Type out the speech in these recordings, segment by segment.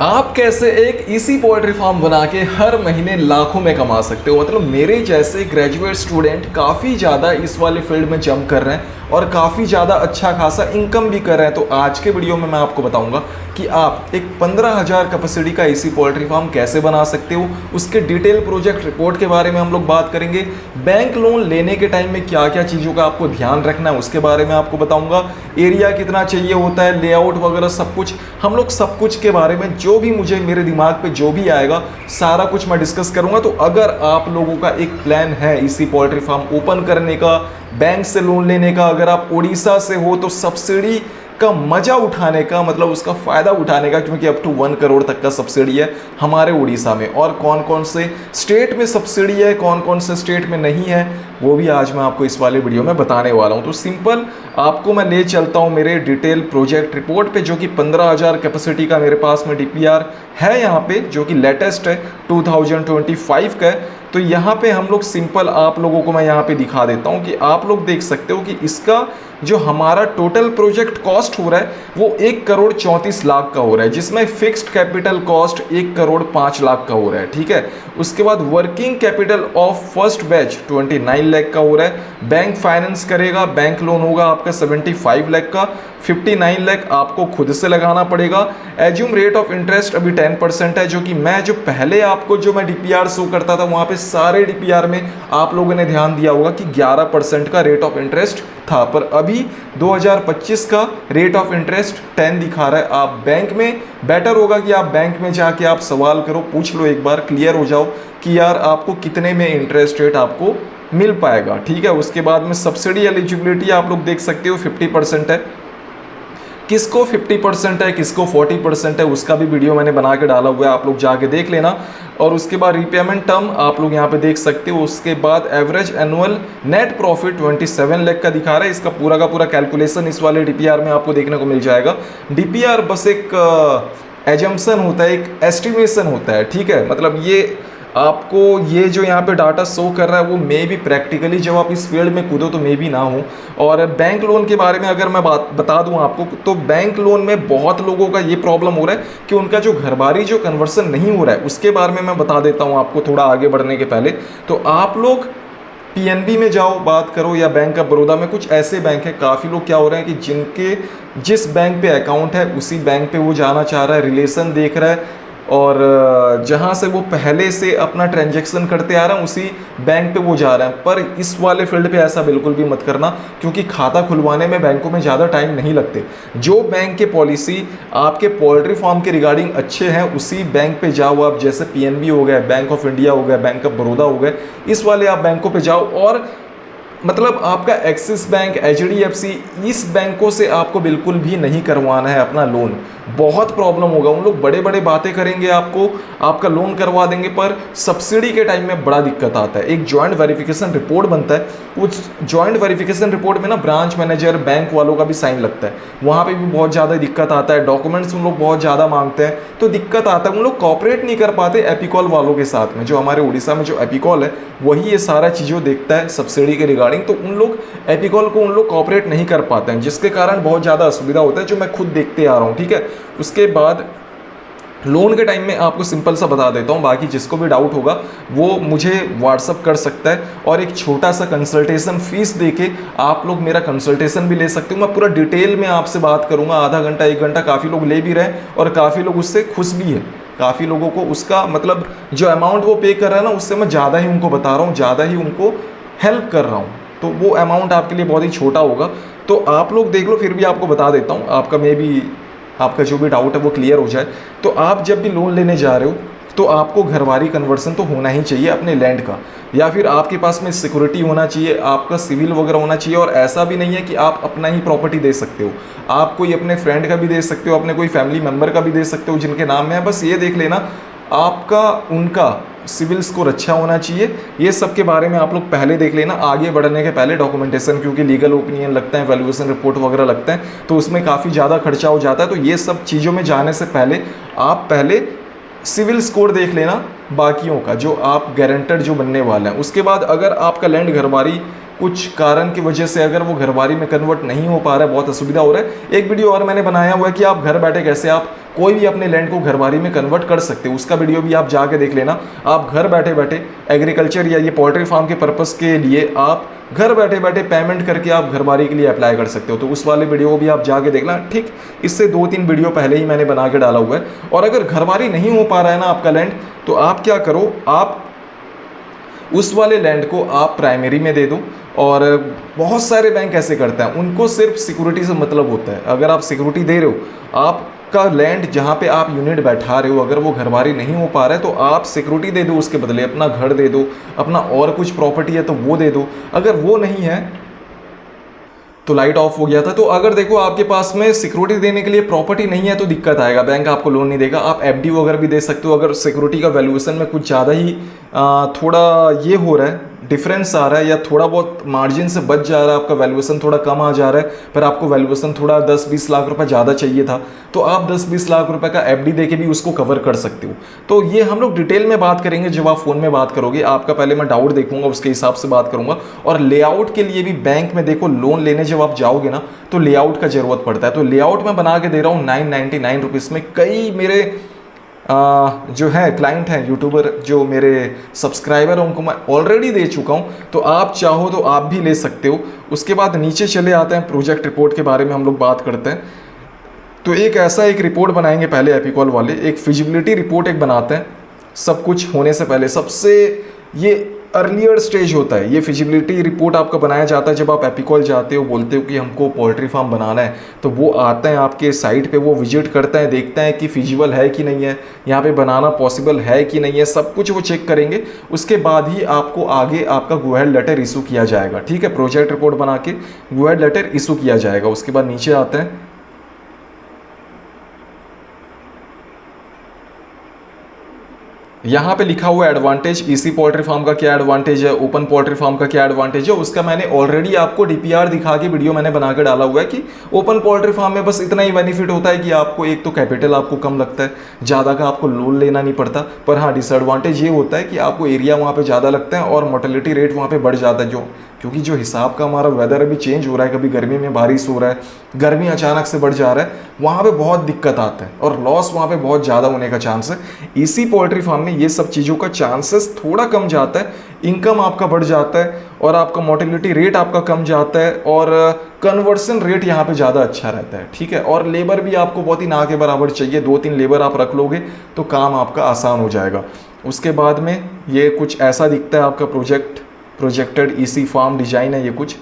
आप कैसे एक इसी पोल्ट्री फार्म बना के हर महीने लाखों में कमा सकते हो। मतलब मेरे जैसे ग्रेजुएट स्टूडेंट काफ़ी ज़्यादा इस वाले फील्ड में जंप कर रहे हैं और काफ़ी ज़्यादा अच्छा खासा इनकम भी कर रहे हैं। तो आज के वीडियो में मैं आपको बताऊंगा कि आप एक 15,000 कैपेसिटी का इसी पोल्ट्री फार्म कैसे बना सकते हो। उसके डिटेल प्रोजेक्ट रिपोर्ट के बारे में हम लोग बात करेंगे। बैंक लोन लेने के टाइम में क्या क्या चीज़ों का आपको ध्यान रखना है उसके बारे में आपको बताऊंगा। एरिया कितना चाहिए होता है, लेआउट वगैरह सब कुछ हम लोग सब कुछ के बारे में जो भी मुझे मेरे दिमाग पे जो भी आएगा सारा कुछ मैं डिस्कस करूंगा। तो अगर आप लोगों का एक प्लान है इसी पोल्ट्री फार्म ओपन करने का, बैंक से लोन लेने का, अगर आप उड़ीसा से हो तो सब्सिडी का मजा उठाने का, मतलब उसका फ़ायदा उठाने का, क्योंकि अप टू 1 करोड़ तक का सब्सिडी है हमारे उड़ीसा में। और कौन कौन से स्टेट में सब्सिडी है, कौन कौन से स्टेट में नहीं है, वो भी आज मैं आपको इस वाले वीडियो में बताने वाला हूँ। तो सिंपल आपको मैं ले चलता हूँ मेरे डिटेल प्रोजेक्ट रिपोर्ट पे, जो कि 15,000 कैपेसिटी का मेरे पास में डीपीआर है यहाँ पे, जो कि लेटेस्ट है 2025 का है। तो यहाँ पे हम लोग सिंपल आप लोगों को मैं यहाँ पे दिखा देता हूँ कि आप लोग देख सकते हो कि इसका जो हमारा टोटल प्रोजेक्ट कॉस्ट हो रहा है वो 1,34,00,000 का हो रहा है, जिसमें फिक्स्ड कैपिटल कॉस्ट 1,05,00,000 का हो रहा है। ठीक है, उसके बाद working capital of first batch 29 lakh का हो रहा है। बैंक फाइनेंस करेगा, बैंक लोन होगा आपका 75 लाख का, 59 लाख आपको खुद से लगाना पड़ेगा। एज्यूम रेट ऑफ इंटरेस्ट अभी 10% है, जो कि मैं जो पहले आपको जो मैं डीपीआर शो करता था वहाँ पे सारे डीपीआर में आप लोगों ने ध्यान दिया होगा कि 11% का रेट ऑफ इंटरेस्ट था, पर अभी 2025 का रेट ऑफ इंटरेस्ट 10 दिखा रहा है। आप बैंक में बेटर होगा कि आप बैंक में जाके आप सवाल करो, पूछ लो, एक बार क्लियर हो जाओ कि यार आपको कितने में इंटरेस्ट रेट आपको मिल पाएगा। ठीक है, उसके बाद में सब्सिडी एलिजिबिलिटी आप लोग देख सकते हो 50% है। किसको 50% है, किसको 40% है, उसका भी वीडियो मैंने बना के डाला हुआ है, आप लोग जाके देख लेना। और उसके बाद रीपेमेंट टर्म आप लोग यहाँ पे देख सकते हो। उसके बाद average annual net profit 27 lakh का दिखा रहा है। इसका पूरा का पूरा कैलकुलेशन इस वाले डीपीआर में आपको देखने को मिल जाएगा। डीपीआर बस एक एजम्पशन होता है, एक एस्टिमेशन होता है। ठीक है, मतलब ये आपको ये जो यहाँ पे डाटा शो कर रहा है वो मे भी प्रैक्टिकली जब आप इस फील्ड में कूदो तो मे भी ना हो। और बैंक लोन के बारे में अगर मैं बात बता दूँ आपको, तो बैंक लोन में बहुत लोगों का ये प्रॉब्लम हो रहा है कि उनका जो घरबारी जो कन्वर्सन नहीं हो रहा है, उसके बारे में मैं बता देता हूँ आपको थोड़ा आगे बढ़ने के पहले। तो आप लोग पीएनबी में जाओ, बात करो, या बैंक ऑफ बड़ौदा में, कुछ ऐसे बैंक है, काफ़ी लोग क्या हो रहे हैं कि जिनके जिस बैंक पे अकाउंट है उसी बैंक पे वो जाना चाह रहा है, रिलेशन देख रहा है, और जहाँ से वो पहले से अपना ट्रांजैक्शन करते आ रहे हैं उसी बैंक पे वो जा रहे हैं। पर इस वाले फील्ड पे ऐसा बिल्कुल भी मत करना, क्योंकि खाता खुलवाने में बैंकों में ज़्यादा टाइम नहीं लगते। जो बैंक के पॉलिसी आपके पोल्ट्री फार्म के रिगार्डिंग अच्छे हैं उसी बैंक पे जाओ आप, जैसे पीएनबी हो गया, बैंक ऑफ इंडिया हो गया, बैंक ऑफ बड़ौदा हो गया, इस वाले आप बैंकों पे जाओ। और मतलब आपका एक्सिस बैंक, एचडीएफसी, इस बैंकों से आपको बिल्कुल भी नहीं करवाना है अपना लोन। बहुत प्रॉब्लम होगा, उन लोग बड़े बड़े बातें करेंगे, आपको आपका लोन करवा देंगे, पर सब्सिडी के टाइम में बड़ा दिक्कत आता है। एक जॉइंट वेरिफिकेशन रिपोर्ट बनता है, उस जॉइंट वेरिफिकेशन रिपोर्ट में ना ब्रांच मैनेजर, बैंक वालों का भी साइन लगता है, वहाँ पे भी बहुत ज़्यादा दिक्कत आता है। डॉक्यूमेंट्स उन लोग बहुत ज़्यादा मांगते हैं, तो दिक्कत आता है। उन लोग कॉपरेट नहीं कर पाते एपिकॉल वालों के साथ में। जो हमारे उड़ीसा में जो एपिकॉल है वही ये सारा चीज़ों देखता है सब्सिडी के रिगार्डिंग, तो उन लोग एपिकॉल को उन लोग कॉपरेट नहीं कर पाते हैं, जिसके कारण बहुत ज़्यादा असुविधा होता है, जो मैं खुद देखते आ रहा हूँ। ठीक है, उसके बाद लोन के टाइम में आपको सिंपल सा बता देता हूँ, बाकी जिसको भी डाउट होगा वो मुझे व्हाट्सअप कर सकता है, और एक छोटा सा कंसल्टेशन फीस देके आप लोग मेरा कंसल्टेशन भी ले सकते हो। मैं पूरा डिटेल में आपसे बात करूँगा, आधा घंटा 1 घंटा, काफ़ी लोग ले भी रहे हैं और काफ़ी लोग उससे खुश भी है। काफ़ी लोगों को उसका मतलब जो अमाउंट वो पे कर रहा है ना, उससे मैं ज़्यादा ही उनको बता रहा हूँ, ज़्यादा ही उनको हेल्प कर रहा हूँ, तो वो अमाउंट आपके लिए बहुत ही छोटा होगा। तो आप लोग देख लो, फिर भी आपको बता देता हूँ, आपका मे भी आपका जो भी डाउट है वो क्लियर हो जाए। तो आप जब भी लोन लेने जा रहे हो तो आपको घरवारी कन्वर्सन तो होना ही चाहिए अपने लैंड का, या फिर आपके पास में सिक्योरिटी होना चाहिए, आपका सिविल वगैरह होना चाहिए। और ऐसा भी नहीं है कि आप अपना ही प्रॉपर्टी दे सकते हो, आप कोई अपने फ्रेंड का भी दे सकते हो, अपने कोई फैमिली मेम्बर का भी दे सकते हो जिनके नाम में है। बस ये देख लेना आपका उनका सिविल स्कोर अच्छा होना चाहिए। ये सब के बारे में आप लोग पहले देख लेना, आगे बढ़ने के पहले डॉक्यूमेंटेशन, क्योंकि लीगल ओपिनियन लगता है, वैल्यूएशन रिपोर्ट वगैरह लगता है, तो उसमें काफ़ी ज़्यादा खर्चा हो जाता है। तो ये सब चीज़ों में जाने से पहले आप पहले सिविल स्कोर देख लेना बाकियों का, जो आप गारंटर जो बनने वाले हैं। उसके बाद अगर आपका लैंड घरबारी कुछ कारण की वजह से अगर वो घरबारी में कन्वर्ट नहीं हो पा रहा है, बहुत असुविधा हो रहा है। एक वीडियो और मैंने बनाया हुआ है कि आप घर बैठे कैसे आप कोई भी अपने लैंड को घरबारी में कन्वर्ट कर सकते हो, उसका वीडियो भी आप जाके देख लेना। आप घर बैठे बैठे एग्रीकल्चर या ये पोल्ट्री फार्म के पर्पस के लिए आप घर बैठे बैठे पेमेंट करके आप घरबारी के लिए अप्लाई कर सकते हो। तो उस वाले वीडियो को भी आप जाके देखना। ठीक इससे 2-3 वीडियो पहले ही मैंने बना के डाला हुआ है। और अगर घरबारी नहीं हो पा रहा है ना आपका लैंड, तो आप क्या करो, आप उस वाले लैंड को आप प्राइमरी में दे दो। और बहुत सारे बैंक ऐसे करते हैं, उनको सिर्फ सिक्योरिटी से मतलब होता है। अगर आप सिक्योरिटी दे रहे हो, आपका लैंड जहाँ पे आप यूनिट बैठा रहे हो अगर वो घरबारी नहीं हो पा रहा है, तो आप सिक्योरिटी दे दो, उसके बदले अपना घर दे दो, अपना और कुछ प्रॉपर्टी है तो वो दे दो। अगर वो नहीं है तो लाइट ऑफ हो गया था। तो अगर देखो आपके पास में सिक्योरिटी देने के लिए प्रॉपर्टी नहीं है तो दिक्कत आएगा, बैंक आपको लोन नहीं देगा। आप एफडी वगैरह भी दे सकते हो। अगर सिक्योरिटी का वैल्यूएशन में कुछ ज़्यादा ही थोड़ा ये हो रहा है, डिफरेंस आ रहा है, या थोड़ा बहुत मार्जिन से बच जा रहा है, आपका वैल्यूएशन थोड़ा कम आ जा रहा है, पर आपको वैल्यूएशन थोड़ा 10-20 लाख रुपए ज़्यादा चाहिए था, तो आप 10-20 लाख रुपए का एफडी दे के भी उसको कवर कर सकते हो। तो ये हम लोग डिटेल में बात करेंगे जब आप फ़ोन में बात करोगे। आपका पहले मैं डाउट देखूंगा, उसके हिसाब से बात करूंगा। और लेआउट के लिए भी बैंक में देखो, लोन लेने जब आप जाओगे ना तो लेआउट का ज़रूरत पड़ता है। तो लेआउट मैं बना के दे रहा हूँ 999 रुपीज़ में। कई मेरे जो है क्लाइंट हैं, यूट्यूबर जो मेरे सब्सक्राइबर हैं, उनको मैं ऑलरेडी दे चुका हूं। तो आप चाहो तो आप भी ले सकते हो। उसके बाद नीचे चले आते हैं, प्रोजेक्ट रिपोर्ट के बारे में हम लोग बात करते हैं। तो एक रिपोर्ट बनाएंगे पहले एपिकॉल वाले, एक फिजिबिलिटी रिपोर्ट एक बनाते हैं सब कुछ होने से पहले। सबसे ये अर्लियर स्टेज होता है, ये फिजिबिलिटी रिपोर्ट आपका बनाया जाता है जब आप एपिकॉल जाते हो, बोलते हो कि हमको पोल्ट्री फार्म बनाना है, तो वो आते हैं आपके साइट पे, वो विजिट करते हैं, देखते हैं कि फिजिबल है कि नहीं है, यहाँ पे बनाना पॉसिबल है कि नहीं है, सब कुछ वो चेक करेंगे। उसके बाद ही आपको आगे आपका गो अहेड लेटर इशू किया जाएगा। ठीक है, प्रोजेक्ट रिपोर्ट बना के गो अहेड लेटर इशू किया जाएगा। उसके बाद नीचे आते हैं, यहाँ पे लिखा हुआ एडवांटेज, ईसी पोल्ट्री फार्म का क्या एडवांटेज है, ओपन पोल्ट्री फार्म का क्या एडवांटेज है, उसका मैंने ऑलरेडी आपको डीपीआर दिखा के वीडियो मैंने बना के डाला हुआ है कि ओपन पोल्ट्री फार्म में बस इतना ही बेनिफिट होता है कि आपको एक तो कैपिटल आपको कम लगता है, ज़्यादा का आपको लोन लेना नहीं पड़ता। पर हाँ, डिसएडवांटेज ये होता है कि आपको एरिया वहाँ पर ज़्यादा लगता है और मोर्टेलिटी रेट वहाँ पर बढ़ जाता है। क्योंकि जो हिसाब का हमारा वेदर अभी चेंज हो रहा है, कभी गर्मी में बारिश हो रहा है, गर्मी अचानक से बढ़ जा रहा है, वहाँ पे बहुत दिक्कत आता है और लॉस वहाँ पे बहुत ज़्यादा होने का चांस है। इसी पोल्ट्री फार्म में ये सब चीज़ों का चांसेस थोड़ा कम जाता है, इनकम आपका बढ़ जाता है और आपका मोर्टेलिटी रेट आपका कम जाता है और कन्वर्सन रेट यहाँ पे ज़्यादा अच्छा रहता है। ठीक है, और लेबर भी आपको बहुत ही ना के बराबर चाहिए, 2-3 लेबर आप रख लोगे तो काम आपका आसान हो जाएगा। उसके बाद में ये कुछ ऐसा दिखता है आपका प्रोजेक्टेड ईसी फार्म डिज़ाइन है ये कुछ।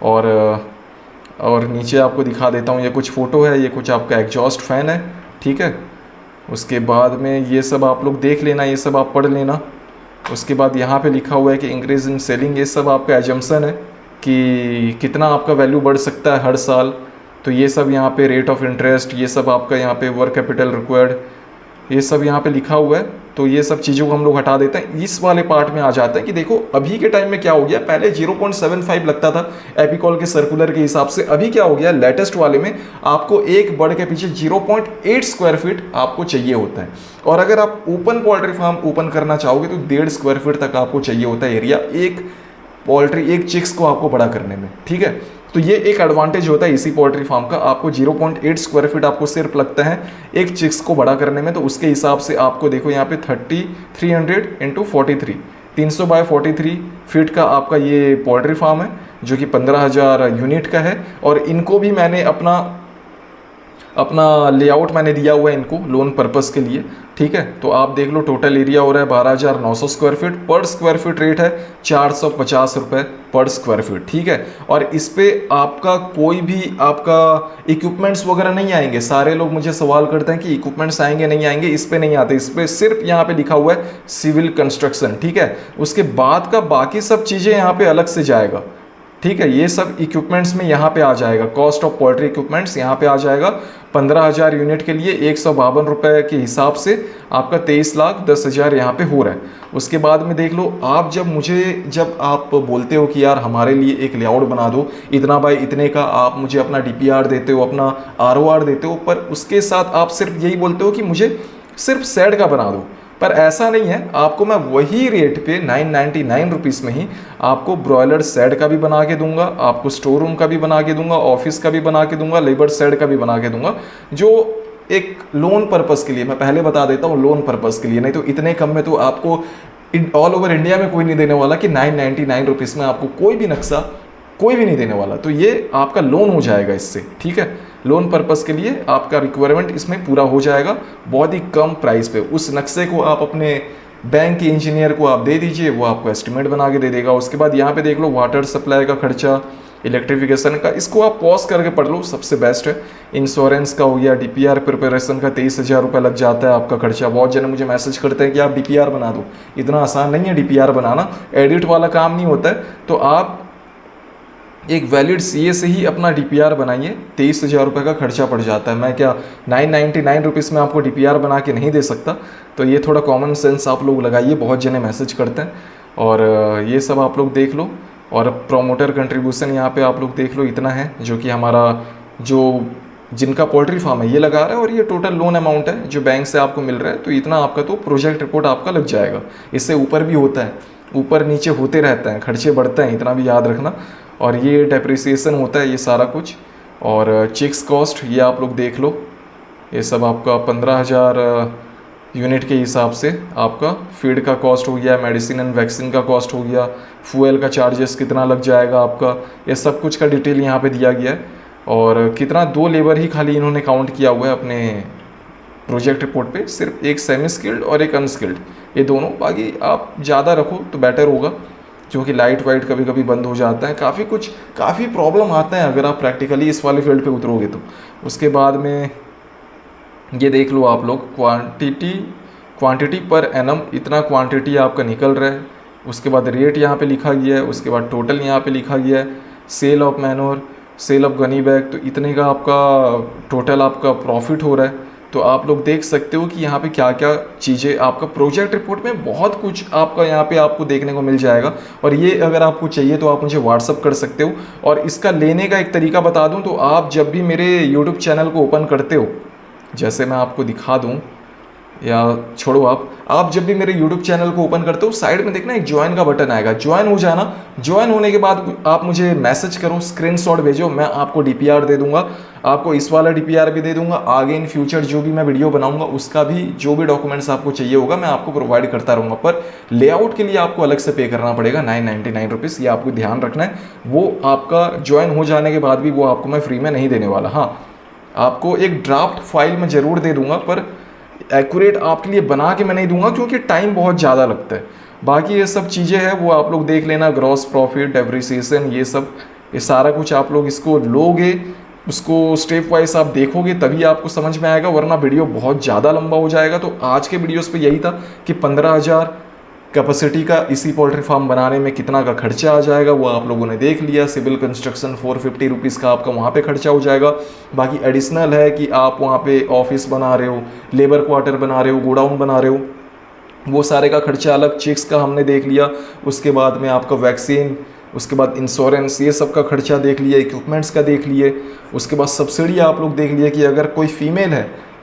और नीचे आपको दिखा देता हूँ, ये कुछ फ़ोटो है, ये कुछ आपका एग्जॉस्ट फैन है। ठीक है, उसके बाद में ये सब आप लोग देख लेना, ये सब आप पढ़ लेना। उसके बाद यहाँ पे लिखा हुआ है कि इंक्रीज इन सेलिंग, ये सब आपका एजम्पशन है कि कितना आपका वैल्यू बढ़ सकता है हर साल। तो ये सब यहाँ पे रेट ऑफ इंटरेस्ट, ये सब आपका यहाँ पे वर्क कैपिटल रिक्वायर्ड, ये सब यहाँ पे लिखा हुआ है। तो ये सब चीज़ों को हम लोग हटा देते हैं। इस वाले पार्ट में आ जाते हैं कि देखो अभी के टाइम में क्या हो गया, पहले 0.75 लगता था एपिकॉल के सर्कुलर के हिसाब से, अभी क्या हो गया लेटेस्ट वाले में आपको एक बर्ड के पीछे 0.8 स्क्वायर फीट आपको चाहिए होता है। और अगर आप ओपन पोल्ट्री फार्म ओपन करना चाहोगे तो 1.5 स्क्वायर फीट तक आपको चाहिए होता है एरिया, एक चिक्स को आपको बड़ा करने में। ठीक है, तो ये एक एडवांटेज होता है इसी पोल्ट्री फार्म का, आपको 0.8 स्क्वायर फीट आपको सिर्फ लगता है एक चिक्स को बड़ा करने में। तो उसके हिसाब से आपको देखो यहाँ पे 300 इंटू 43, 300 बाय 43 फीट का आपका ये पोल्ट्री फार्म है जो कि 15,000 यूनिट का है। और इनको भी मैंने अपना लेआउट मैंने दिया हुआ है इनको लोन पर्पस के लिए। ठीक है, तो आप देख लो टोटल एरिया हो रहा है 12,900 स्क्वायर फीट, पर स्क्वायर फीट रेट है 450 रुपये पर स्क्वायर फीट। ठीक है, और इस पे आपका कोई भी आपका इक्विपमेंट्स वगैरह नहीं आएंगे। सारे लोग मुझे सवाल करते हैं कि इक्विपमेंट्स आएंगे नहीं आएंगे, इस पे नहीं आते, इस पे सिर्फ यहाँ पे लिखा हुआ है सिविल कंस्ट्रक्शन। ठीक है, उसके बाद का बाकी सब चीज़ें यहाँ पे अलग से जाएगा। ठीक है, ये सब इक्विपमेंट्स में यहाँ पे आ जाएगा, कॉस्ट ऑफ पोल्ट्री इक्विपमेंट्स यहाँ पे आ जाएगा 15,000 यूनिट के लिए 152 रुपये के हिसाब से आपका 23,10,000 यहाँ पे हो रहा है। उसके बाद में देख लो आप, जब आप बोलते हो कि यार हमारे लिए एक लेआउट बना दो इतना बाय इतने का, आप मुझे अपना डीपीआर देते हो, अपना आरओआर देते हो, पर उसके साथ आप सिर्फ यही बोलते हो कि मुझे सिर्फ शेड का बना दो। पर ऐसा नहीं है, आपको मैं वही रेट पे 999 रुपीज़ में ही आपको ब्रॉयलर शेड का भी बना के दूंगा, आपको स्टोर रूम का भी बना के दूंगा, ऑफिस का भी बना के दूंगा, लेबर शेड का भी बना के दूंगा, जो एक लोन पर्पज़ के लिए, मैं पहले बता देता हूँ, लोन पर्पज़ के लिए। नहीं तो इतने कम में तो आपको ऑल ओवर इंडिया में कोई नहीं देने वाला कि 999 रुपीज़ में आपको कोई भी नक्शा कोई भी नहीं देने वाला। तो ये आपका लोन हो जाएगा इससे, ठीक है। लोन पर्पज़ के लिए आपका रिक्वायरमेंट इसमें पूरा हो जाएगा बहुत ही कम प्राइस पे। उस नक्शे को आप अपने बैंक के इंजीनियर को आप दे दीजिए, वो आपको एस्टिमेट बना के दे देगा। उसके बाद यहाँ पे देख लो वाटर सप्लाई का खर्चा, इलेक्ट्रिफिकेशन का, इसको आप पॉज करके पढ़ लो, सबसे बेस्ट है। इंश्योरेंस का हो गया, डीपीआर प्रिपरेशन का 23,000 रुपये लग जाता है आपका खर्चा। बहुत जने मुझे मैसेज करते हैं कि आप डीपीआर बना दो, इतना आसान नहीं है डीपीआर बनाना, एडिट वाला काम नहीं होता है। तो आप एक वैलिड सीए से ही अपना डीपीआर बनाइए, 23,000 रुपये का खर्चा पड़ जाता है। मैं क्या 999 रुपीज़ में आपको डीपीआर बना के नहीं दे सकता। तो ये थोड़ा कॉमन सेंस आप लोग लगाइए, बहुत जने मैसेज करते हैं। और ये सब आप लोग देख लो। और प्रोमोटर कंट्रीब्यूशन यहाँ पे आप लोग देख लो, इतना है जो कि हमारा जो जिनका पोल्ट्री फार्म है ये लगा रहा है, और ये टोटल लोन अमाउंट है जो बैंक से आपको मिल रहा है। तो इतना आपका तो प्रोजेक्ट रिपोर्ट आपका लग जाएगा। इससे ऊपर भी होता है, ऊपर नीचे होते रहते हैं, खर्चे बढ़ते हैं, इतना भी याद रखना। और ये डेप्रिसिएशन होता है, ये सारा कुछ। और चिक्स कॉस्ट ये आप लोग देख लो, ये सब आपका 15,000 यूनिट के हिसाब से आपका फीड का कॉस्ट हो गया, मेडिसिन एंड वैक्सीन का कॉस्ट हो गया, फ्यूल का चार्जेस कितना लग जाएगा आपका, ये सब कुछ का डिटेल यहाँ पे दिया गया है। और कितना 2 लेबर ही खाली इन्होंने काउंट किया हुआ है अपने प्रोजेक्ट रिपोर्ट पे, सिर्फ एक सेमी स्किल्ड और एक अनस्किल्ड, ये दोनों। बाकी आप ज़्यादा रखो तो बेटर होगा, क्योंकि लाइट वाइट कभी कभी बंद हो जाता है, काफ़ी प्रॉब्लम आता है अगर आप प्रैक्टिकली इस वाले फील्ड पे उतरोगे तो। उसके बाद में ये देख लो आप लोग, क्वांटिटी पर एनम, इतना क्वांटिटी आपका निकल रहा है। उसके बाद रेट यहाँ पे लिखा गया है, उसके बाद टोटल यहाँ पे लिखा गया है, sale of manure, sale of gunny bag, तो इतने का आपका टोटल आपका प्रॉफिट हो रहा है। तो आप लोग देख सकते हो कि यहाँ पे क्या क्या चीज़ें आपका प्रोजेक्ट रिपोर्ट में बहुत कुछ आपका यहाँ पे आपको देखने को मिल जाएगा। और ये अगर आपको चाहिए तो आप मुझे व्हाट्सअप कर सकते हो। और इसका लेने का एक तरीका बता दूँ, तो आप जब भी मेरे यूट्यूब चैनल को ओपन करते हो, जैसे मैं आपको दिखा दूं, या छोड़ो आप जब भी मेरे YouTube चैनल को ओपन करते हो, साइड में देखना एक ज्वाइन का बटन आएगा, ज्वाइन हो जाना। ज्वाइन होने के बाद आप मुझे मैसेज करो, स्क्रीनशॉट भेजो, मैं आपको डीपीआर दे दूंगा, आपको इस वाला डीपीआर भी दे दूंगा। आगे इन फ्यूचर जो भी मैं वीडियो बनाऊंगा उसका भी जो भी डॉक्यूमेंट्स आपको चाहिए होगा मैं आपको प्रोवाइड करता रहूँगा। पर लेआउट के लिए आपको अलग से पे करना पड़ेगा 999 रुपीज़, ये आपको ध्यान रखना है। वो आपका ज्वाइन हो जाने के बाद भी वो आपको मैं फ्री में नहीं देने वाला। हाँ, आपको एक ड्राफ्ट फाइल में ज़रूर दे दूंगा, पर एक्यूरेट आपके लिए बना के मैं नहीं दूंगा, क्योंकि टाइम बहुत ज़्यादा लगता है। बाकी ये सब चीज़ें हैं वो आप लोग देख लेना, ग्रॉस प्रॉफिट, डेप्रिसिएशन, ये सब, ये सारा कुछ आप लोग इसको लोगे, उसको स्टेप वाइज आप देखोगे तभी आपको समझ में आएगा, वरना वीडियो बहुत ज़्यादा लंबा हो जाएगा। तो आज के वीडियोस पे यही था कि 15,000 कैपेसिटी का इसी पोल्ट्री फार्म बनाने में कितना का खर्चा आ जाएगा वो आप लोगों ने देख लिया। सिविल कंस्ट्रक्शन 450 रुपीज़ का आपका वहाँ पे खर्चा हो जाएगा। बाकी एडिशनल है कि आप वहाँ पे ऑफिस बना रहे हो, लेबर क्वार्टर बना रहे हो, गोडाउन बना रहे हो, वो सारे का खर्चा अलग। चिक्स का हमने देख लिया, उसके बाद में आपका वैक्सीन, उसके बाद इंश्योरेंस, ये सब का खर्चा देख लिया, इक्विपमेंट्स का देख लिए। उसके बाद सब्सिडी आप लोग देख लिए कि अगर कोई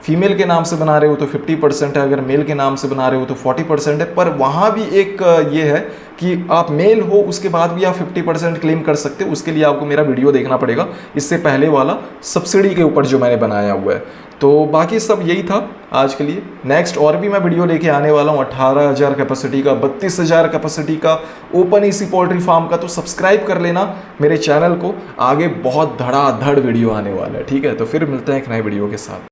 फीमेल के नाम से बना रहे हो तो 50% है, अगर मेल के नाम से बना रहे हो तो 40% है। पर वहाँ भी एक ये है कि आप मेल हो उसके बाद भी आप 50% क्लेम कर सकते हो, उसके लिए आपको मेरा वीडियो देखना पड़ेगा, इससे पहले वाला सब्सिडी के ऊपर जो मैंने बनाया हुआ है। तो बाकी सब यही था आज के लिए। नेक्स्ट और भी मैं वीडियो लेके आने वाला हूँ 18,000 कैपेसिटी का, 32,000 कैपेसिटी का ओपन ईसी पोल्ट्री फार्म का। तो सब्सक्राइब कर लेना मेरे चैनल को, आगे बहुत धड़ाधड़ वीडियो आने वाला है। ठीक है, तो फिर मिलते हैं एक नए वीडियो के साथ।